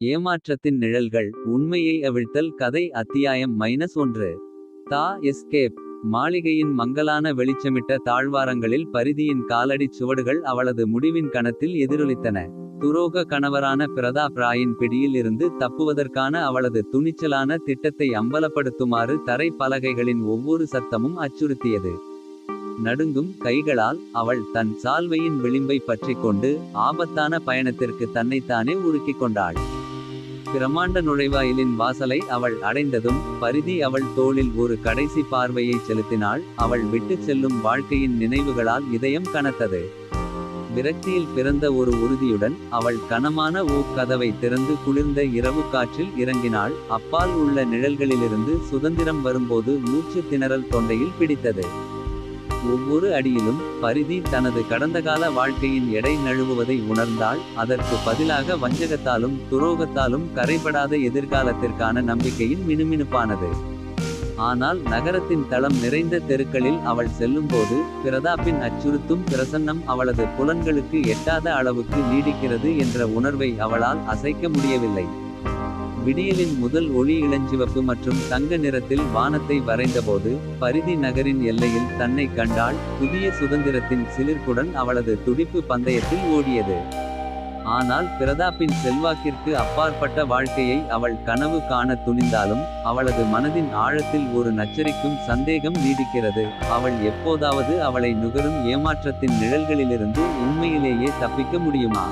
ஏமாற்றத்தின் நிழல்கள். உண்மையை அவிழ்த்தல் கதை அத்தியாயம் -1. தா எஸ்கேப். மாளிகையின் மங்கலான வெளிச்சமிட்ட தாழ்வாரங்களில் பரிதியின் காலடிச் சுவடுகள் அவளது முடிவின் கணத்தில் எதிரொலித்தன. துரோக கணவரான பிரதாப் ராயின் பிடியில் இருந்து தப்புவதற்கான அவளது துணிச்சலான திட்டத்தை அம்பலப்படுத்துமாறு தரை பலகைகளின் ஒவ்வொரு சத்தமும் அச்சுறுத்தியது. நடுங்கும் கைகளால் அவள் தன் சால்வையின் விளிம்பை பற்றிக்கொண்டு ஆபத்தான பயணத்திற்கு தன்னைத்தானே உருக்கிக் கொண்டாள். பிரமாண்ட நுழைவாயிலின் வாசலை அவள் அடைந்ததும் பரிதி அவள் தோளில் ஒரு கடைசி பார்வையை செலுத்தினாள். அவள் விட்டுச் செல்லும் வாழ்க்கையின் நினைவுகளால் இதயம் கனத்தது. விரக்தியில் பிறந்த ஒரு உறுதியுடன் அவள் கனமான கதவை திறந்து குளிர்ந்த இரவு காற்றில் இறங்கினாள். அப்பால் உள்ள நிழல்களிலிருந்து சுதந்திரம் வரும்போது மூச்சு திணறல் தொண்டையில் பிடித்தது. ஒவ்வொரு அடியிலும் பரிதி தனது கடந்தகால வாழ்க்கையின் எடை நழுவுவதை உணர்ந்தாள். அதற்கு பதிலாக வஞ்சகத்தாலும் துரோகத்தாலும் கரைபடாத எதிர்காலத்திற்கான நம்பிக்கையின் மினுமினுப்பானது. ஆனால் நகரத்தின் தளம் நிறைந்த தெருக்களில் அவள் செல்லும்போது பிரதாப்பின் அச்சுறுத்தும் பிரசன்னம் அவளது புலன்களுக்கு எட்டாத அளவுக்கு நீடிக்கிறது என்ற உணர்வை அவளால் அசைக்க முடியவில்லை. விடியலின் முதல் ஒளி இளஞ்சிவப்பு மற்றும் தங்க நிறத்தில் வானத்தை வரைந்தபோது பரிதி நகரின் எல்லையில் தன்னை கண்டாள். புதிய சுதந்திரத்தின் சிலிர்ப்புடன் அவளது துடிப்பு பந்தயத்தில் ஓடியது. ஆனால் பிரதாப்பின் செல்வாக்கிற்கு அப்பாற்பட்ட வாழ்க்கையை அவள் கனவு காண துணிந்தாலும் அவளது மனதின் ஆழத்தில் ஒரு நச்சரிக்கும் சந்தேகம் நீடிக்கிறது. அவள் எப்போதாவது அவளை நுகரும் ஏமாற்றத்தின் நிழல்களிலிருந்து உண்மையிலேயே தப்பிக்க முடியுமா?